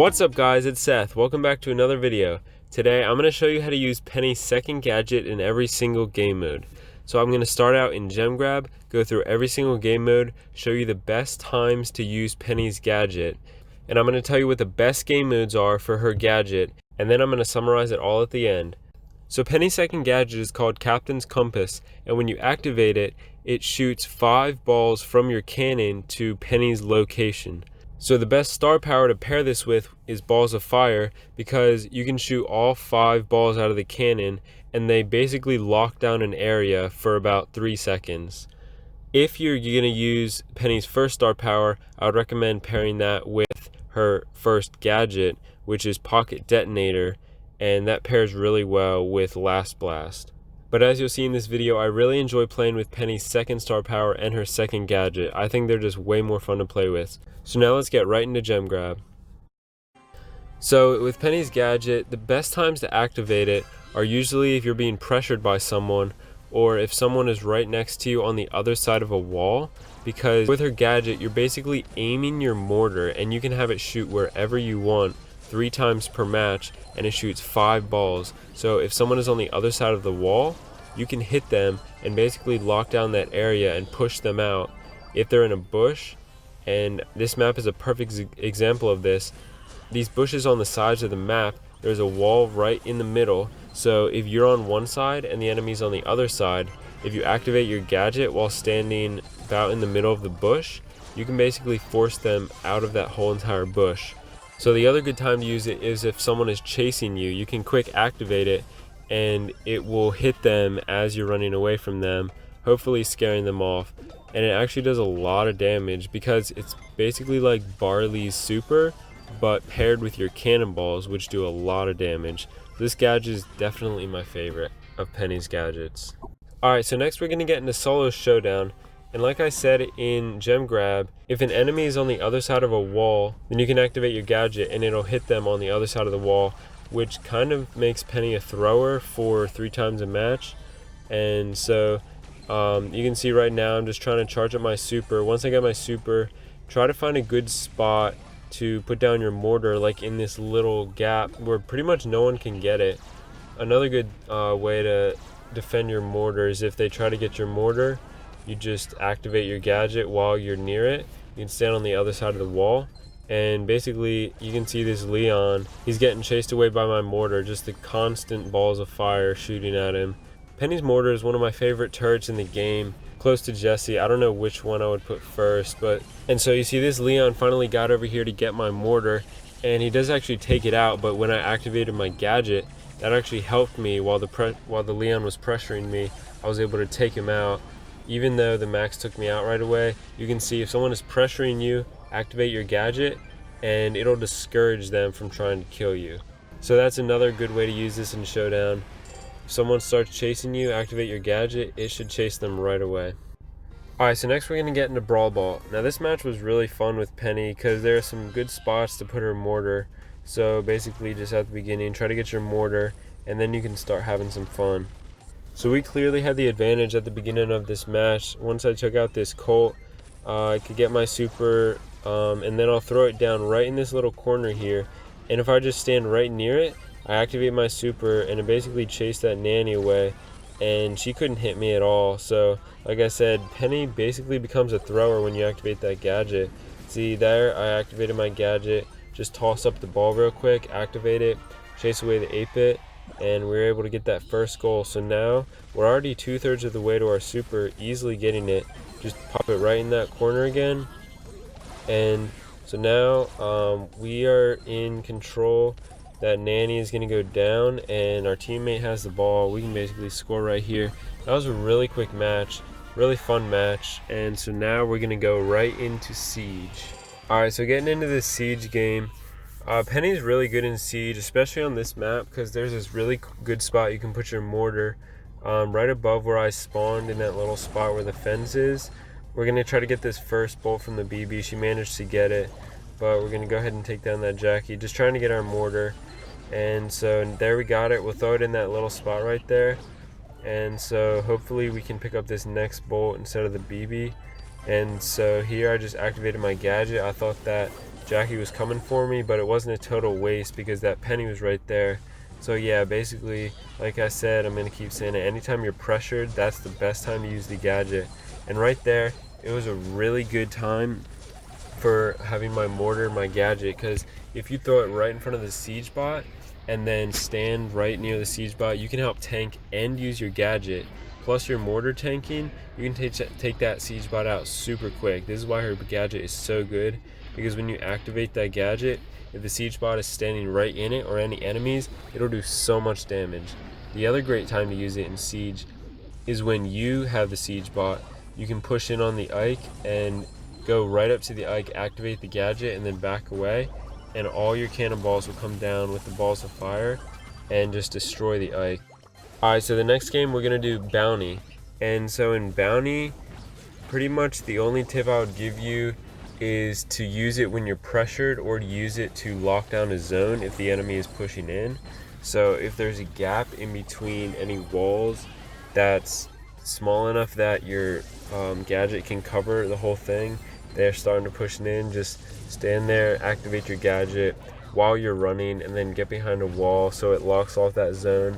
What's up guys, it's Seth. Welcome back to another video. Today I'm going to show you how to use Penny's second gadget in every single game mode. So I'm going to start out in Gem Grab, go through every single game mode, show you the best times to use Penny's gadget, and I'm going to tell you what the best game modes are for her gadget, and then I'm going to summarize it all at the end. So Penny's second gadget is called Captain's Compass, and when you activate it, it shoots 5 balls from your cannon to Penny's location. So the best star power to pair this with is Balls of Fire, because you can shoot all 5 balls out of the cannon and they basically lock down an area for about 3 seconds. If you're going to use Penny's first star power, I would recommend pairing that with her first gadget, which is Pocket Detonator, and that pairs really well with Last Blast. But as you'll see in this video, I really enjoy playing with Penny's second star power and her second gadget. I think they're just way more fun to play with. So now let's get right into Gem Grab. So with Penny's gadget, the best times to activate it are usually if you're being pressured by someone, or if someone is right next to you on the other side of a wall, because with her gadget you're basically aiming your mortar and you can have it shoot wherever you want 3 times per match, and it shoots 5 balls. So if someone is on the other side of the wall, you can hit them and basically lock down that area and push them out. If they're in a bush, and this map is a perfect example of this, these bushes on the sides of the map, there's a wall right in the middle. So if you're on one side and the enemy's on the other side, if you activate your gadget while standing about in the middle of the bush, you can basically force them out of that whole entire bush. So the other good time to use it is if someone is chasing you. You can quick activate it and it will hit them as you're running away from them, hopefully scaring them off. And it actually does a lot of damage because it's basically like Barley's super, but paired with your cannonballs, which do a lot of damage. This gadget is definitely my favorite of Penny's gadgets. Alright, so next we're going to get into Solo Showdown. And like I said in Gem Grab, if an enemy is on the other side of a wall, then you can activate your gadget and it'll hit them on the other side of the wall, which kind of makes Penny a thrower for 3 times a match. And so you can see right now I'm just trying to charge up my super. Once I get my super, try to find a good spot to put down your mortar, like in this little gap where pretty much no one can get it. Another good way to defend your mortar is if they try to get your mortar, you just activate your gadget while you're near it. You can stand on the other side of the wall, and basically you can see this Leon, he's getting chased away by my mortar, just the constant balls of fire shooting at him. Penny's mortar is one of my favorite turrets in the game, close to Jesse. I don't know which one I would put first, and so you see this Leon finally got over here to get my mortar, and he does actually take it out, but when I activated my gadget, that actually helped me while the Leon was pressuring me. I was able to take him out. Even though the max took me out right away, you can see if someone is pressuring you, activate your gadget and it'll discourage them from trying to kill you. So that's another good way to use this in Showdown. If someone starts chasing you, activate your gadget, it should chase them right away. Alright, so next we're going to get into Brawl Ball. Now this match was really fun with Penny because there are some good spots to put her mortar. So basically just at the beginning, try to get your mortar and then you can start having some fun. So we clearly had the advantage at the beginning of this match. Once I took out this Colt, I could get my super, and then I'll throw it down right in this little corner here. And if I just stand right near it, I activate my super and it basically chased that nanny away. And she couldn't hit me at all. So like I said, Penny basically becomes a thrower when you activate that gadget. See there, I activated my gadget, just toss up the ball real quick, activate it, chase away the 8-bit. And we were able to get that first goal. So now we're already 2/3 of the way to our super, easily getting it. Just pop it right in that corner again. And so now we are in control. That nanny is going to go down and our teammate has the ball. We can basically score right here. That was a really quick match, really fun match. And so now we're going to go right into Siege. Alright, so getting into this Siege game. Penny's really good in Siege, especially on this map, because there's this really good spot you can put your mortar right above where I spawned, in that little spot where the fence is. We're going to try to get this first bolt from the BB. She managed to get it, but we're going to go ahead and take down that Jackie, just trying to get our mortar. And so there we got it. We'll throw it in that little spot right there, and so hopefully we can pick up this next bolt instead of the BB. And so here I just activated my gadget. I thought that Jackie was coming for me, but it wasn't a total waste because that penny was right there. So yeah, basically, like I said, I'm going to keep saying it. Anytime you're pressured, that's the best time to use the gadget. And right there, it was a really good time for having my mortar, my gadget, because if you throw it right in front of the siege bot and then stand right near the siege bot, you can help tank and use your gadget. Plus your mortar tanking, you can take that siege bot out super quick. This is why her gadget is so good, because when you activate that gadget, if the siege bot is standing right in it or any enemies, it'll do so much damage. The other great time to use it in siege is when you have the siege bot. You can push in on the Ike and go right up to the Ike, activate the gadget, and then back away, and all your cannonballs will come down with the balls of fire and just destroy the Ike. Alright, so the next game we're going to do Bounty. And so in Bounty, pretty much the only tip I would give you is to use it when you're pressured, or to use it to lock down a zone if the enemy is pushing in. So if there's a gap in between any walls that's small enough that your gadget can cover the whole thing, they're starting to push in, just stand there, activate your gadget while you're running, and then get behind a wall so it locks off that zone.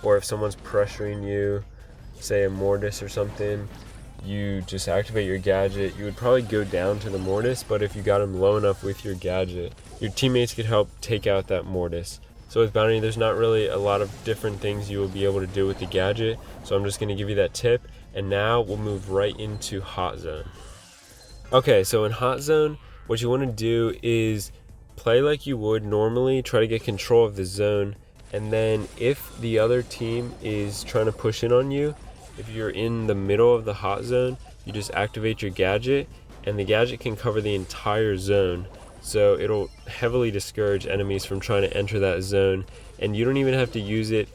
Or if someone's pressuring you, say a mortis or something, you just activate your gadget. You would probably go down to the mortis, but if you got him low enough with your gadget, your teammates could help take out that mortis. So with Bounty, there's not really a lot of different things you will be able to do with the gadget, so I'm just going to give you that tip. And now we'll move right into Hot Zone. Okay, so in Hot Zone, what you want to do is play like you would normally, try to get control of the zone, and then if the other team is trying to push in on you, if you're in the middle of the hot zone, you just activate your gadget, and the gadget can cover the entire zone. So it'll heavily discourage enemies from trying to enter that zone, and you don't even have to use it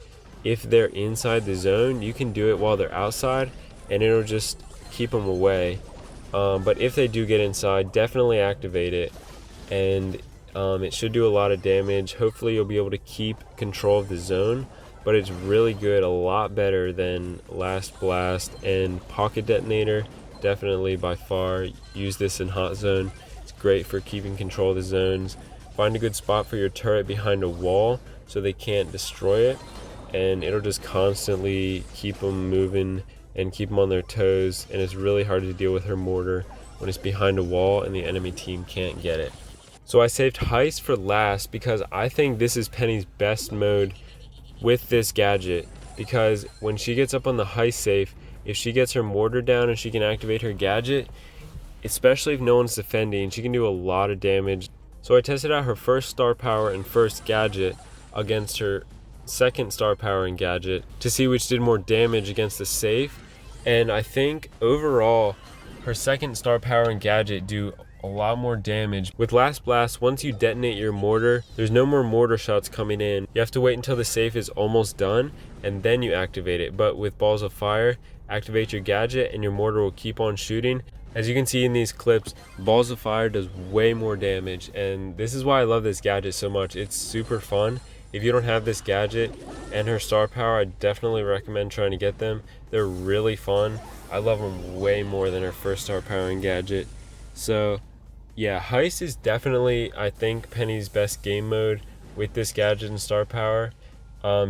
if they're inside the zone. You can do it while they're outside, and it'll just keep them away. But if they do get inside, definitely activate it, and it should do a lot of damage. Hopefully you'll be able to keep control of the zone, but it's really good, a lot better than Last Blast and Pocket Detonator. Definitely by far use this in Hot Zone. It's great for keeping control of the zones. Find a good spot for your turret behind a wall so they can't destroy it, and it'll just constantly keep them moving and keep them on their toes. And it's really hard to deal with her mortar when it's behind a wall and the enemy team can't get it. So I saved Heist for last because I think this is Penny's best mode with this gadget, because when she gets up on the Heist safe, if she gets her mortar down and she can activate her gadget, especially if no one's defending, she can do a lot of damage. So I tested out her first star power and first gadget against her second star power and gadget to see which did more damage against the safe, and I think overall her second star power and gadget do a lot more damage. With Last Blast, once you detonate your mortar, there's no more mortar shots coming in. You have to wait until the safe is almost done and then you activate it. But with Balls of Fire, activate your gadget and your mortar will keep on shooting. As you can see in these clips, Balls of Fire does way more damage, and this is why I love this gadget so much. It's super fun. If you don't have this gadget and her star power, I definitely recommend trying to get them. They're really fun. I love them way more than her first star power and gadget. So yeah, Heist is definitely, I think, Penny's best game mode with this gadget and star power.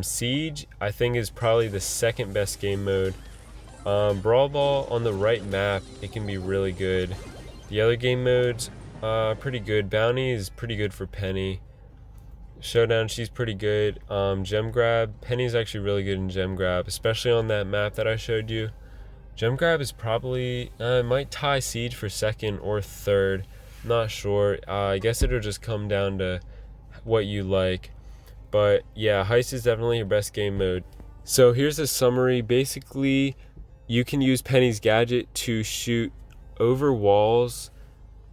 Siege, I think, is probably the second best game mode. Brawl Ball, on the right map, it can be really good. The other game modes, pretty good. Bounty is pretty good for Penny. Showdown, she's pretty good. Gem Grab, Penny's actually really good in Gem Grab, especially on that map that I showed you. Gem Grab is probably, might tie Siege for second or third. Not sure. I guess it'll just come down to what you like. But yeah, Heist is definitely your best game mode. So here's a summary. Basically, you can use Penny's gadget to shoot over walls,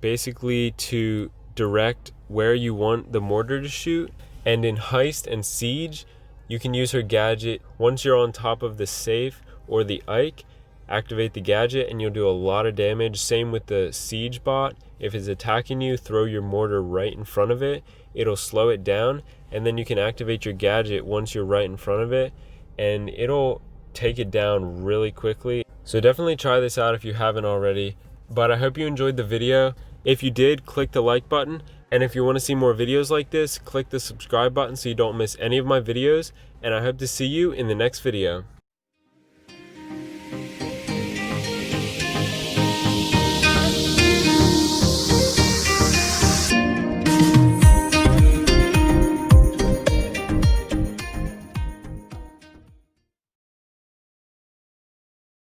basically to direct where you want the mortar to shoot. And in Heist and Siege, you can use her gadget once you're on top of the safe or the Ike. Activate the gadget and you'll do a lot of damage. Same with the siege bot. If it's attacking you, throw your mortar right in front of it. It'll slow it down, and then you can activate your gadget once you're right in front of it, and it'll take it down really quickly. So definitely try this out if you haven't already. But I hope you enjoyed the video. If you did, click the like button, And if you want to see more videos like this, click the subscribe button so you don't miss any of my videos, and I hope to see you in the next video.